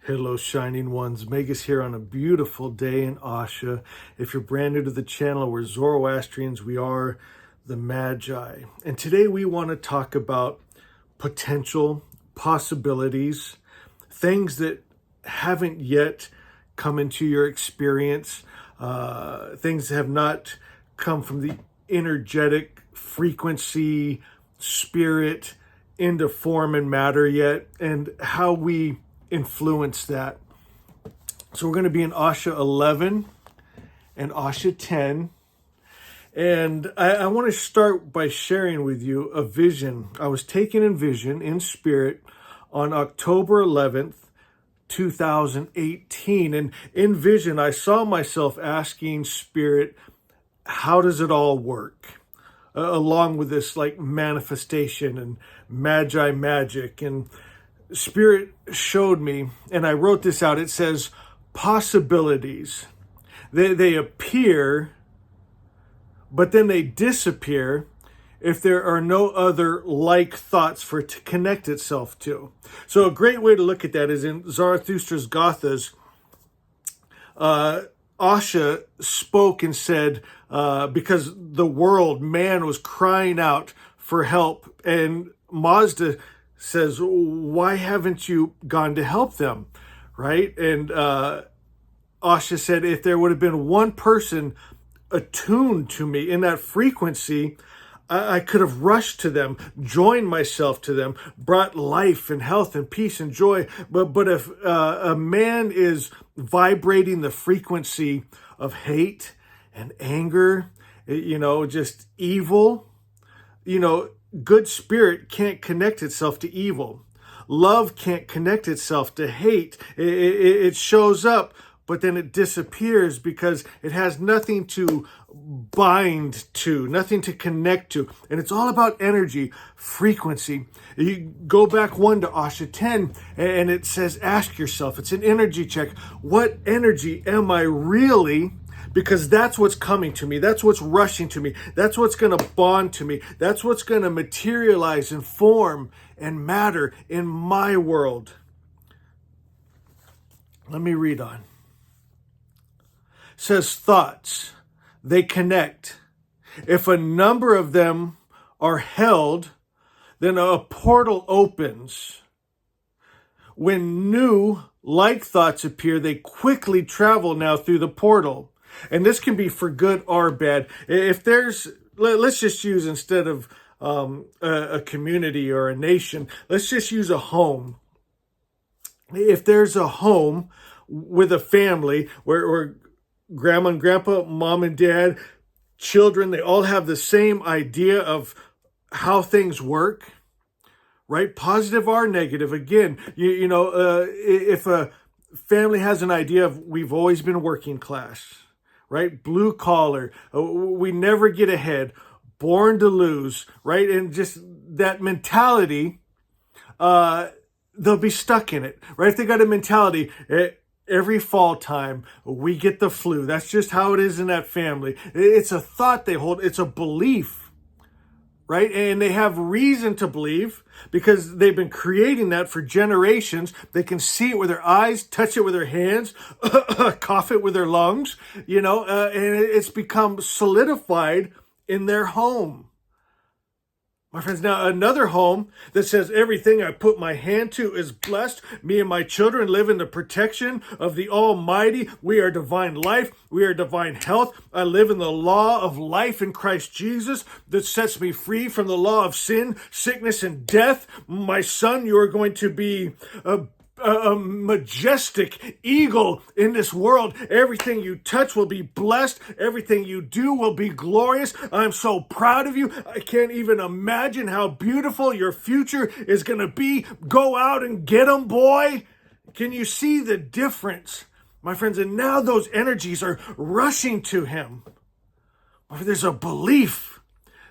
Hello, Shining Ones. Magus here on a beautiful day in Asha. If you're brand new to the channel, we're Zoroastrians. We are the Magi. And today we want to talk about potential, possibilities, things that haven't yet come into your experience, things that have not come from the energetic frequency, spirit into form and matter yet, and how we influence that. So we're going to be in Asha 11 and Asha 10. And I want to start by sharing with you a vision. I was taken in vision, in spirit, on October 11th, 2018. And in vision, I saw myself asking Spirit, how does it all work? Along with this like manifestation and magi magic. And Spirit showed me, and I wrote this out. It says, possibilities. They appear, but then they disappear if there are no other like thoughts for it to connect itself to. So a great way to look at that is in Zarathustra's Gathas, Asha spoke and said, because the world, man was crying out for help, and Mazda says, why haven't you gone to help them, right? And Asha said, if there would have been one person attuned to me in that frequency, I could have rushed to them, joined myself to them, brought life and health and peace and joy. But if a man is vibrating the frequency of hate and anger, just evil, good spirit can't connect itself to evil. Love can't connect itself to hate. It shows up, but then it disappears because it has nothing to bind to, nothing to connect to. And it's all about energy, frequency. You go back one to Asha 10, and it says, ask yourself, it's an energy check. What energy am I really? Because that's what's coming to me. That's what's rushing to me. That's what's going to bond to me. That's what's going to materialize and form and matter in my world. Let me read on. It says thoughts, they connect. If a number of them are held, then a portal opens. When new like thoughts appear, they quickly travel now through the portal. And this can be for good or bad. If there's, let's just use, instead of a community or a nation, let's just use a home. If there's a home with a family where grandma and grandpa, mom and dad, children, they all have the same idea of how things work, right? Positive or negative. Again, if a family has an idea of, we've always been working class, right? Blue collar, we never get ahead, born to lose, right? And just that mentality, they'll be stuck in it, right? If they got a mentality, every fall time, we get the flu. That's just how it is in that family. It's a thought they hold. It's a belief, right? And they have reason to believe because they've been creating that for generations. They can see it with their eyes, touch it with their hands, cough it with their lungs, and it's become solidified in their home. My friends, now another home that says everything I put my hand to is blessed. Me and my children live in the protection of the Almighty. We are divine life. We are divine health. I live in the law of life in Christ Jesus that sets me free from the law of sin, sickness, and death. My son, you are going to be a majestic eagle in this world. Everything you touch will be blessed. Everything you do will be glorious. I'm so proud of you. I can't even imagine how beautiful your future is going to be. Go out and get them, boy. Can you see the difference, my friends? And now those energies are rushing to him. There's a belief.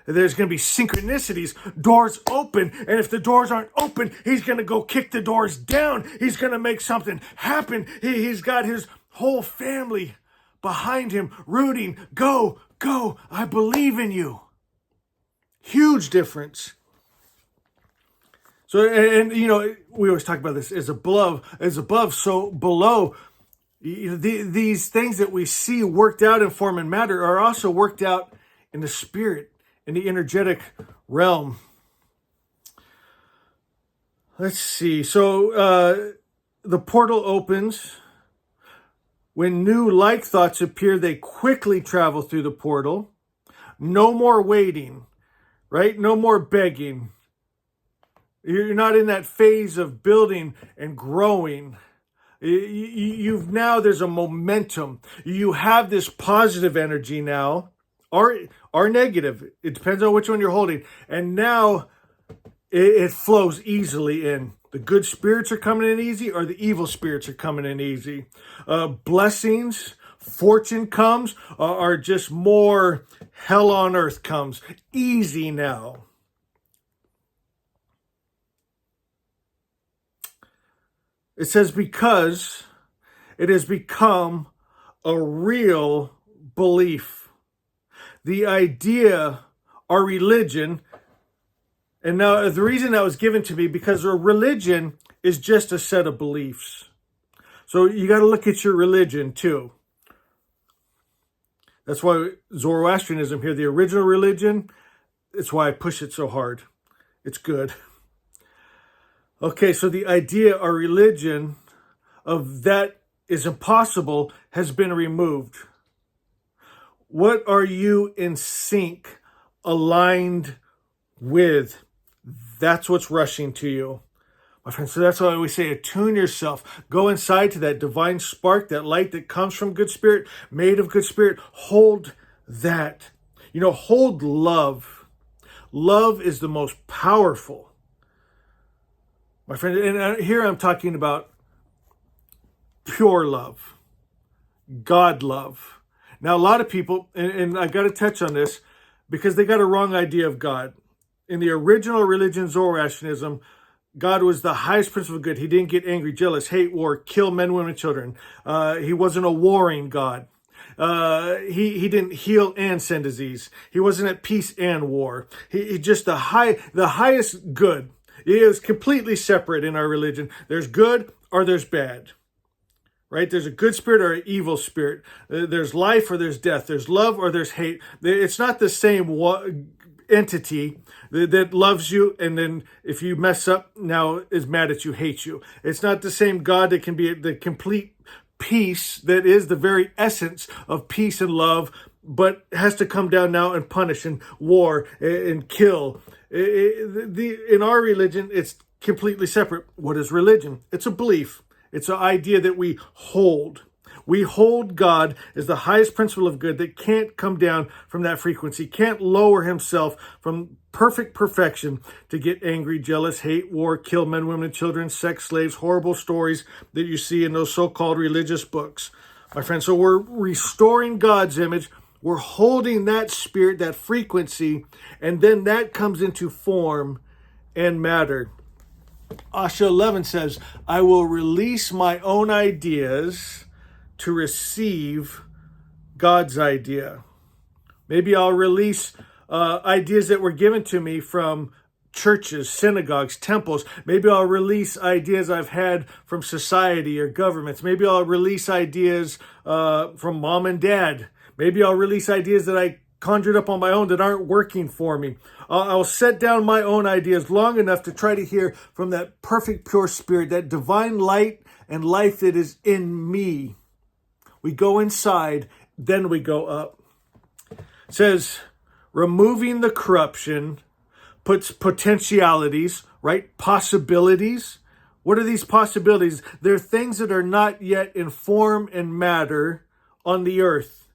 There's going to be synchronicities, doors open, and if the doors aren't open, he's going to go kick the doors down. He's going to make something happen. He's got his whole family behind him, rooting, go, I believe in you. Huge difference. So, and you know, we always talk about this as above, so below. These things that we see worked out in form and matter are also worked out in the spirit, in the energetic realm. Let's see. So the portal opens. When new like thoughts appear, they quickly travel through the portal. No more waiting, right? No more begging. You're not in that phase of building and growing. You've now, there's a momentum. You have this positive energy now, or negative. It depends on which one you're holding. And now it flows easily in. The good spirits are coming in easy, or the evil spirits are coming in easy. Blessings, fortune comes, are just more hell on earth comes. Easy now. It says, because it has become a real belief. The idea or religion. And now the reason that was given to me, because a religion is just a set of beliefs. So you got to look at your religion too. That's why Zoroastrianism here, the original religion, it's why I push it so hard. It's good. Okay, so the idea or religion of that is impossible has been removed. What are you in sync, aligned with? That's what's rushing to you, my friends. So that's why we say, attune yourself. Go inside to that divine spark, that light that comes from good spirit, made of good spirit. Hold that. You know, hold love. Love is the most powerful, my friend. And here I'm talking about pure love, God love. Now, a lot of people, and I got to touch on this because they got a wrong idea of God. In the original religion, Zoroastrianism, God was the highest principle of good. He didn't get angry, jealous, hate, war, kill men, women, children. He wasn't a warring God. He didn't heal and send disease. He wasn't at peace and war. He just the highest good. It is completely separate in our religion. There's good or there's bad. Right? There's a good spirit or an evil spirit. There's life or there's death. There's love or there's hate. It's not the same entity that loves you, and then if you mess up, now is mad at you, hates you. It's not the same God that can be the complete peace that is the very essence of peace and love, but has to come down now and punish and war and kill. In our religion, it's completely separate. What is religion? It's a belief. It's an idea that we hold. We hold God as the highest principle of good that can't come down from that frequency, can't lower himself from perfect perfection to get angry, jealous, hate, war, kill men, women, and children, sex slaves, horrible stories that you see in those so-called religious books. My friends, so we're restoring God's image. We're holding that spirit, that frequency, and then that comes into form and matter. Asha 11 says, I will release my own ideas to receive God's idea. Maybe I'll release ideas that were given to me from churches, synagogues, temples. Maybe I'll release ideas I've had from society or governments. Maybe I'll release ideas from mom and dad. Maybe I'll release ideas that I conjured up on my own that aren't working for me. I'll set down my own ideas long enough to try to hear from that perfect pure spirit, that divine light and life that is in me. We go inside, then we go up. It says, removing the corruption puts potentialities, right? Possibilities. What are these possibilities? They're things that are not yet in form and matter on the earth.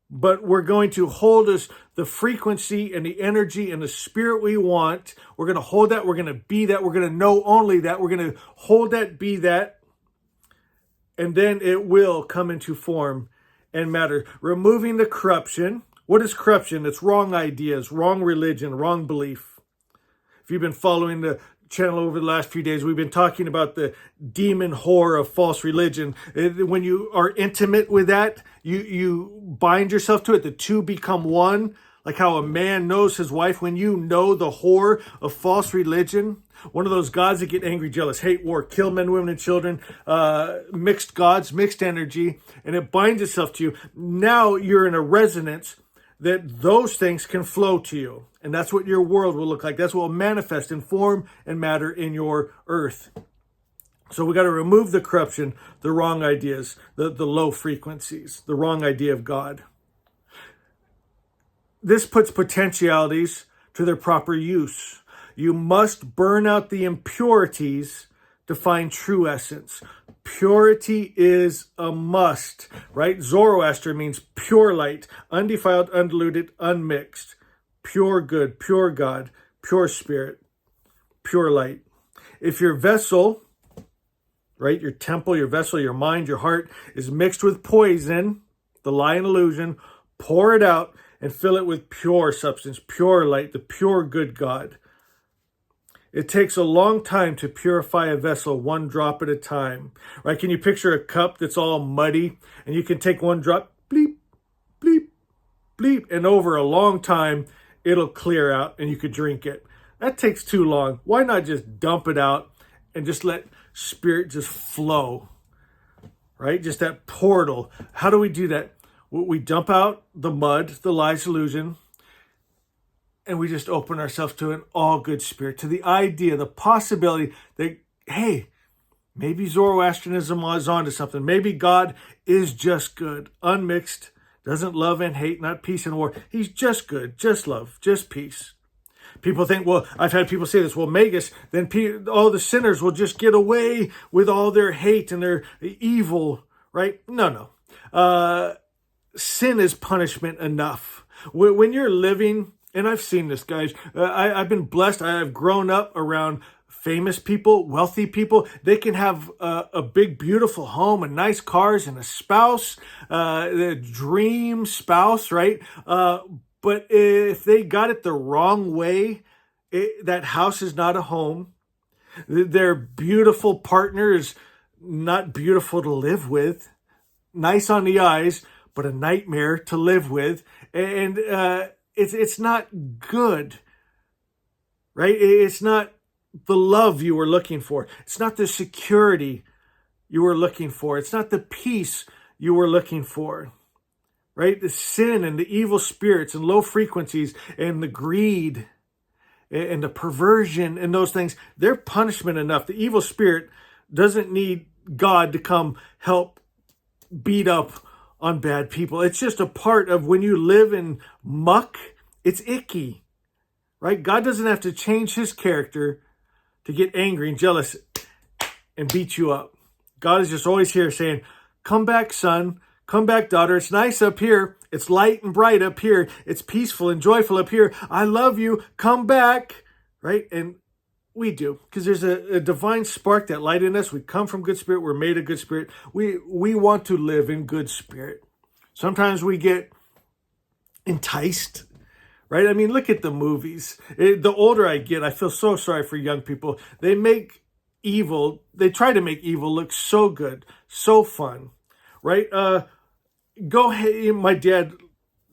But we're going to hold us the frequency and the energy and the spirit we want. We're going to hold that. We're going to be that. We're going to know only that. We're going to hold that, be that. And then it will come into form and matter. Removing the corruption. What is corruption? It's wrong ideas, wrong religion, wrong belief. If you've been following the channel over the last few days, we've been talking about the demon whore of false religion. When you are intimate with that, you bind yourself to it. The two become one, Like how a man knows his wife. When you know the whore of false religion, one of those gods that get angry, jealous, hate, war, kill men, women, and children, mixed gods, mixed energy, and it binds itself to you. Now you're in a resonance that those things can flow to you. And that's what your world will look like. That's what will manifest in form and matter in your earth. So we got to remove the corruption, the wrong ideas, the low frequencies, the wrong idea of God. This puts potentialities to their proper use. You must burn out the impurities to find true essence. Purity is a must, right? Zoroaster means pure light, undefiled, undiluted, unmixed, pure good, pure God, pure spirit, pure light. If your vessel, right, your temple, your vessel, your mind, your heart is mixed with poison, the lie and illusion, pour it out and fill it with pure substance, pure light, the pure good God. It takes a long time to purify a vessel, one drop at a time. Right? Can you picture a cup that's all muddy and you can take one drop, bleep, bleep, bleep, and over a long time, it'll clear out and you could drink it. That takes too long. Why not just dump it out and just let spirit just flow? Right? Just that portal. How do we do that? We dump out the mud, the lies, illusion, and we just open ourselves to an all good spirit, to the idea, the possibility that, hey, maybe Zoroastrianism is onto something. Maybe God is just good, unmixed, doesn't love and hate, not peace and war. He's just good, just love, just peace. People think, well, I've had people say this, well, Magus, then all the sinners will just get away with all their hate and their evil, right? No. Sin is punishment enough. When you're living, and I've seen this, guys, I've been blessed. I have grown up around famous people, wealthy people. They can have a big, beautiful home and nice cars and a spouse, the dream spouse, right? But if they got it the wrong way, that house is not a home. Their beautiful partner is not beautiful to live with. Nice on the eyes, but a nightmare to live with. And it's not good, right? It's not the love you were looking for. It's not the security you were looking for. It's not the peace you were looking for, right? The sin and the evil spirits and low frequencies and the greed and the perversion and those things, they're punishment enough. The evil spirit doesn't need God to come help beat up on bad people. It's just a part of when you live in muck, it's icky, right? God doesn't have to change his character to get angry and jealous and beat you up. God is just always here saying, come back, son. Come back, daughter. It's nice up here. It's light and bright up here. It's peaceful and joyful up here. I love you. Come back, right? And we do, because there's a divine spark, that light in us. We come from good spirit. We're made of good spirit. We want to live in good spirit. Sometimes we get enticed, right? I mean, look at the movies. The older I get, I feel so sorry for young people. They try to make evil look so good, so fun, right? My dad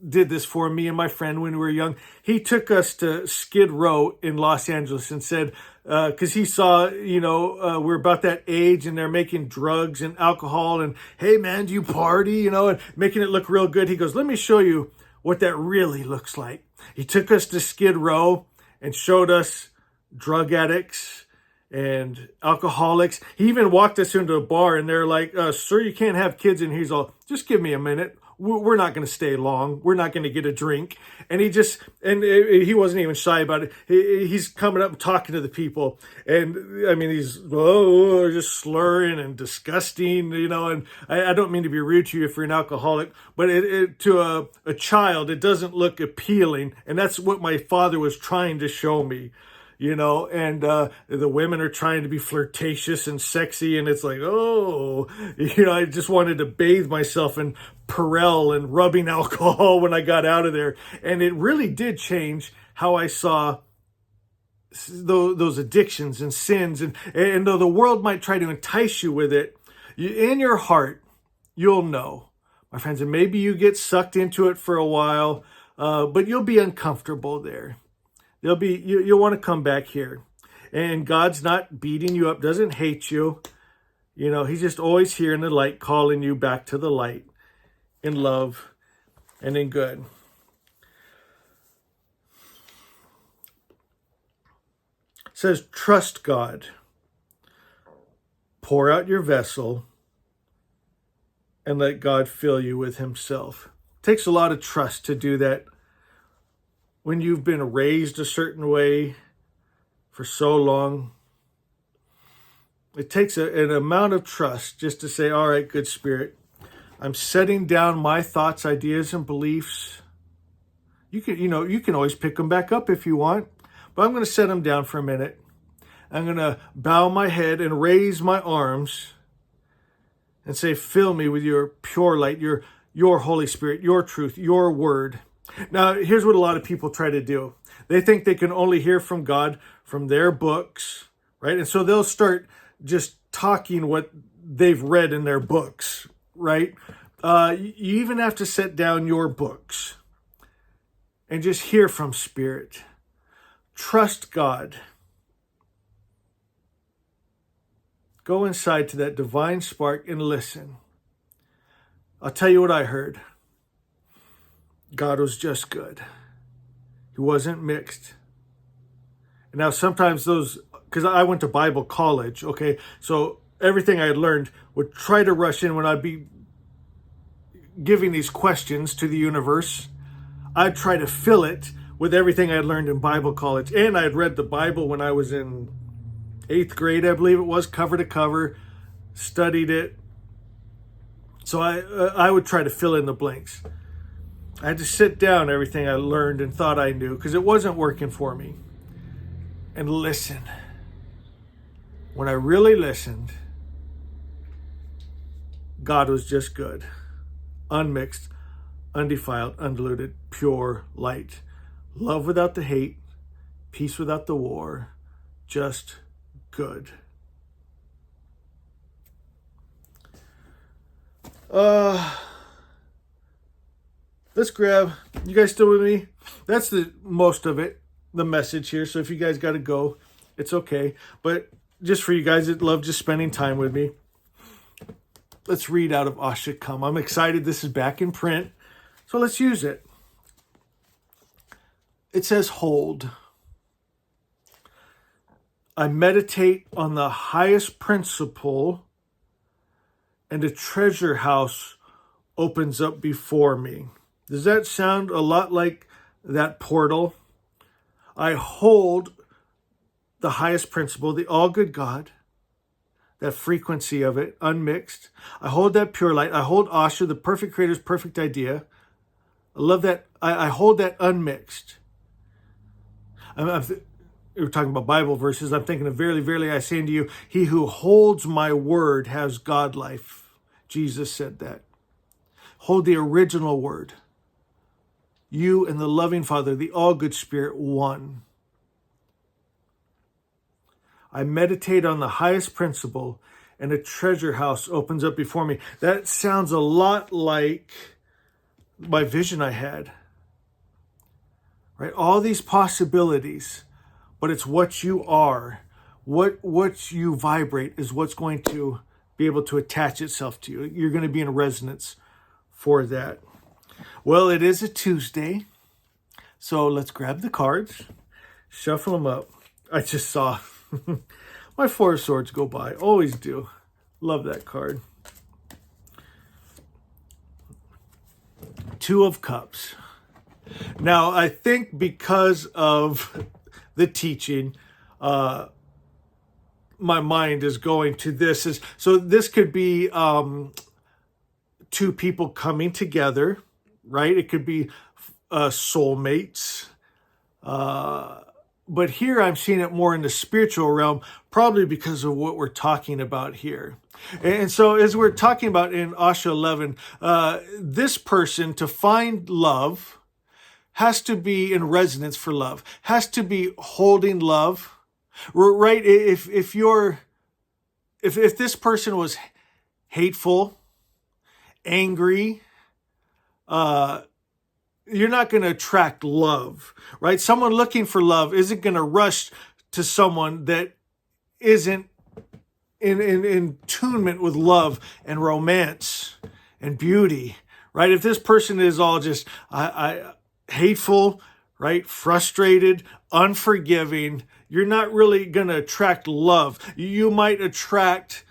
did this for me and my friend when we were young. He took us to Skid Row in Los Angeles and said, because he saw, we're about that age and they're making drugs and alcohol and, hey man, do you party, and making it look real good. He goes, let me show you what that really looks like. He took us to Skid Row and showed us drug addicts and alcoholics. He even walked us into a bar and they're like, sir, you can't have kids in here. He's all, just give me a minute. We're not going to stay long. We're not going to get a drink. And he wasn't even shy about it. He's coming up and talking to the people. And I mean, he's just slurring and disgusting, and I don't mean to be rude to you if you're an alcoholic, but to a child, it doesn't look appealing. And that's what my father was trying to show me. And the women are trying to be flirtatious and sexy. And it's like, I just wanted to bathe myself in Perel and rubbing alcohol when I got out of there. And it really did change how I saw those addictions and sins. And though the world might try to entice you with it, in your heart, you'll know, my friends, and maybe you get sucked into it for a while. but you'll be uncomfortable there. You'll want to come back here. And God's not beating you up, doesn't hate you. He's just always here in the light, calling you back to the light in love and in good. It says, trust God. Pour out your vessel and let God fill you with himself. It takes a lot of trust to do that. When you've been raised a certain way for so long, it takes an amount of trust just to say, all right, good Spirit, I'm setting down my thoughts, ideas, and beliefs. You can always pick them back up if you want, but I'm going to set them down for a minute. I'm going to bow my head and raise my arms and say, fill me with your pure light, your Holy Spirit, your truth, your word. Now, here's what a lot of people try to do. They think they can only hear from God from their books, right? And so they'll start just talking what they've read in their books, right? You even have to set down your books and just hear from Spirit. Trust God. Go inside to that divine spark and listen. I'll tell you what I heard. God was just good. He wasn't mixed. And now sometimes because I went to Bible college, okay, so everything I had learned would try to rush in when I'd be giving these questions to the universe. I'd try to fill it with everything I had learned in Bible college. And I had read the Bible when I was in 8th grade, I believe it was, cover to cover, studied it. So I would try to fill in the blanks. I had to sit down everything I learned and thought I knew because it wasn't working for me. And listen. When I really listened, God was just good. Unmixed, undefiled, undiluted, pure light. Love without the hate, peace without the war, just good. Let's grab, you guys still with me? That's the most of it, the message here. So if you guys got to go, it's okay. But just for you guys that love just spending time with me, let's read out of Asha Come. I'm excited. This is back in print. So let's use it. It says, hold. I meditate on the highest principle and a treasure house opens up before me. Does that sound a lot like that portal? I hold the highest principle, the all-good God, that frequency of it, unmixed. I hold that pure light. I hold Asha, the perfect creator's perfect idea. I love that. I hold that unmixed. We're talking about Bible verses. I'm thinking of verily, verily, I say unto you, he who holds my word has God life. Jesus said that. Hold the original word. You and the loving Father, the all-good Spirit, one. I meditate on the highest principle and a treasure house opens up before me. That sounds a lot like my vision I had. Right? All these possibilities, but it's what you are. What you vibrate is what's going to be able to attach itself to you. You're going to be in resonance for that. Well, it is a Tuesday, so let's grab the cards, shuffle them up. I just saw my 4 of Swords go by. Always do. Love that card. 2 of Cups. Now, I think because of the teaching, my mind is going to this. So this could be 2 people coming together, right? It could be soulmates. But here I'm seeing it more in the spiritual realm, probably because of what we're talking about here. And so as we're talking about in Asha 11, this person, to find love, has to be in resonance for love, has to be holding love, right? If this person was hateful, angry, you're not going to attract love, right? Someone looking for love isn't going to rush to someone that isn't in tunement with love and romance and beauty, right? If this person is all just hateful, right, frustrated, unforgiving, you're not really going to attract love. You might attract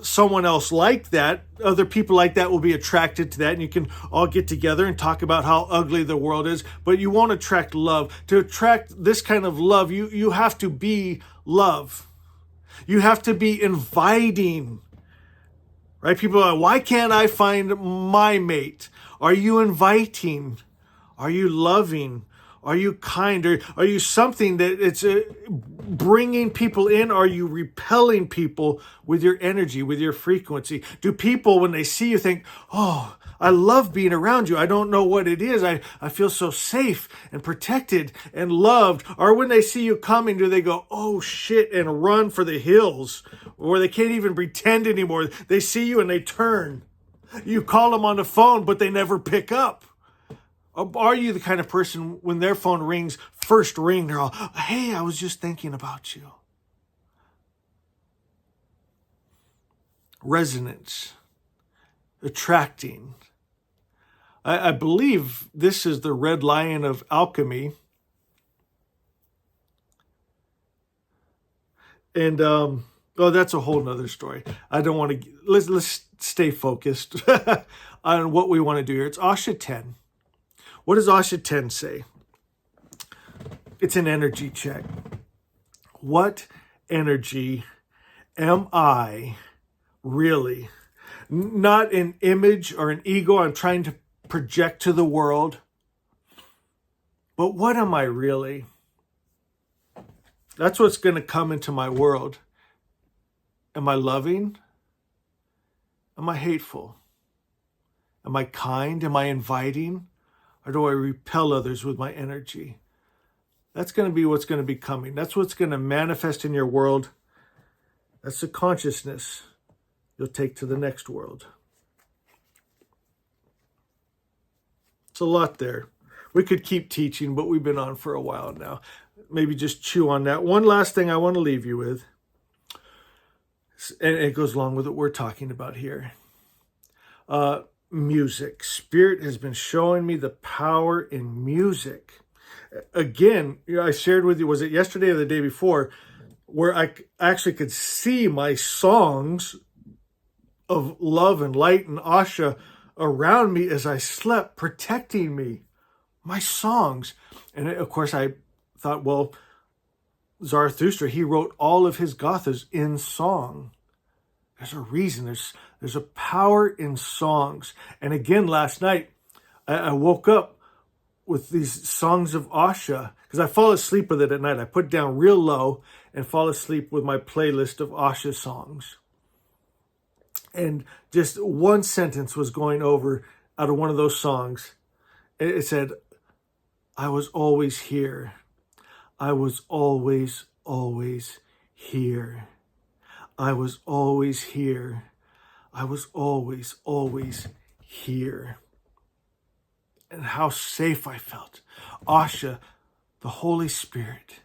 someone else like that. Other people like that will be attracted to that, and you can all get together and talk about how ugly the world is, but you won't attract love. To attract this kind of love, you have to be love. You have to be inviting, right? People are like, why can't I find my mate? Are you inviting? Are you loving? Are you kind? Are you something that it's bringing people in? Are you repelling people with your energy, with your frequency? Do people, when they see you, think, oh, I love being around you. I don't know what it is. I feel so safe and protected and loved. Or when they see you coming, do they go, oh shit, and run for the hills? Or they can't even pretend anymore. They see you and they turn. You call them on the phone, but they never pick up. Are you the kind of person when their phone rings, first ring, they're all, hey, I was just thinking about you. Resonance, attracting. I believe this is the red lion of alchemy. And, that's a whole nother story. I don't want to, let's stay focused on what we want to do here. It's Asha 10. What does Asha 10 say? It's an energy check. What energy am I really? Not an image or an ego I'm trying to project to the world, but what am I really? That's what's going to come into my world. Am I loving? Am I hateful? Am I kind? Am I inviting? Or do I repel others with my energy? That's going to be what's going to be coming. That's what's going to manifest in your world. That's the consciousness you'll take to the next world. It's a lot there. We could keep teaching, but we've been on for a while now. Maybe just chew on that. One last thing I want to leave you with, and it goes along with what we're talking about here. Music. Spirit has been showing me the power in music. Again, I shared with you, was it yesterday or the day before, where I actually could see my songs of love and light and Asha around me as I slept, protecting me. My songs. And of course, I thought, well, Zarathustra, he wrote all of his gathas in song. There's a reason. There's a power in songs. And again, last night, I woke up with these songs of Asha, because I fall asleep with it at night. I put it down real low and fall asleep with my playlist of Asha songs. And just one sentence was going over out of one of those songs. It said, I was always here. I was always, always here. I was always here. I was always, always here. And how safe I felt. Asha, the Holy Spirit,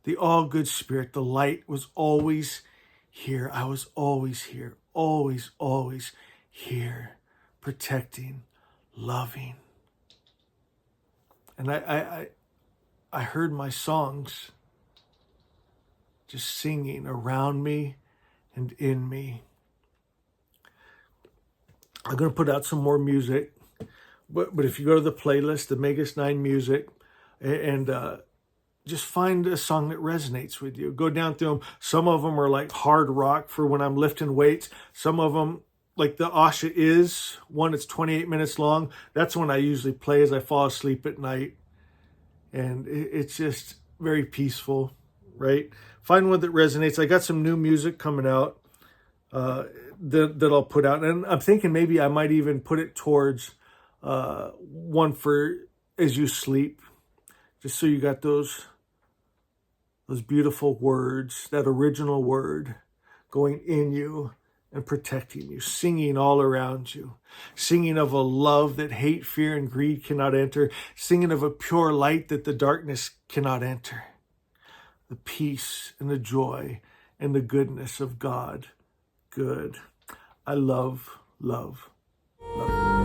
the all-good Spirit, the light was always here. I was always here. Always, always here. Protecting, loving. And I heard my songs just singing around me and in me. I'm going to put out some more music. But if you go to the playlist, the Magus 9 music, and just find a song that resonates with you. Go down through them. Some of them are like hard rock for when I'm lifting weights. Some of them, like the Asha Is one, it's 28 minutes long. That's one I usually play as I fall asleep at night. And it's just very peaceful, right? Find one that resonates. I got some new music coming out that I'll put out. And I'm thinking maybe I might even put it towards one for as you sleep. Just so you got those beautiful words, that original word going in you and protecting you, singing all around you, singing of a love that hate, fear, and greed cannot enter, singing of a pure light that the darkness cannot enter, the peace and the joy and the goodness of God. Good. I love, love, love.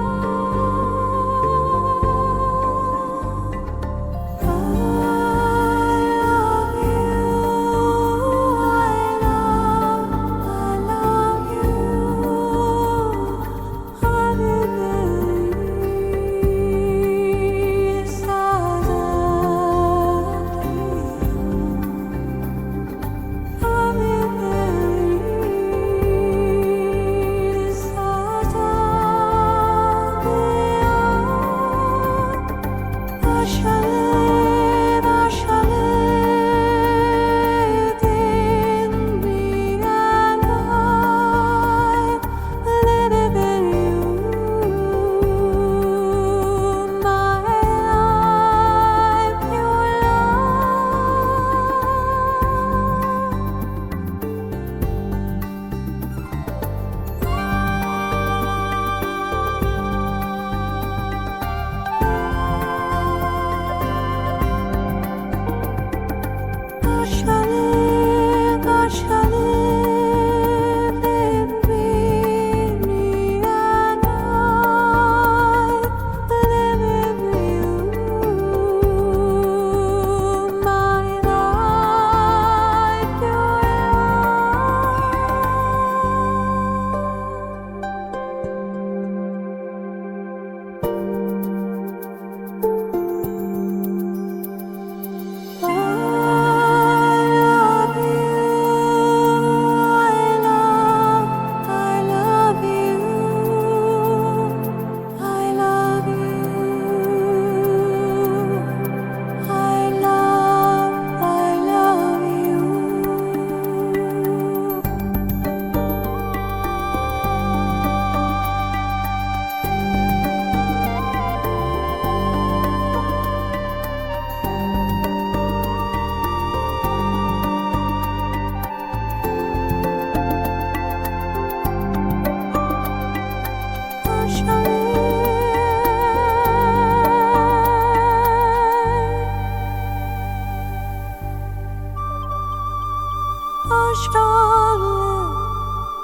Aşkale,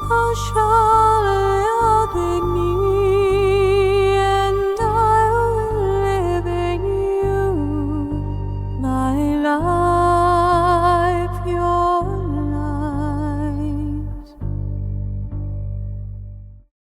aşkale adeni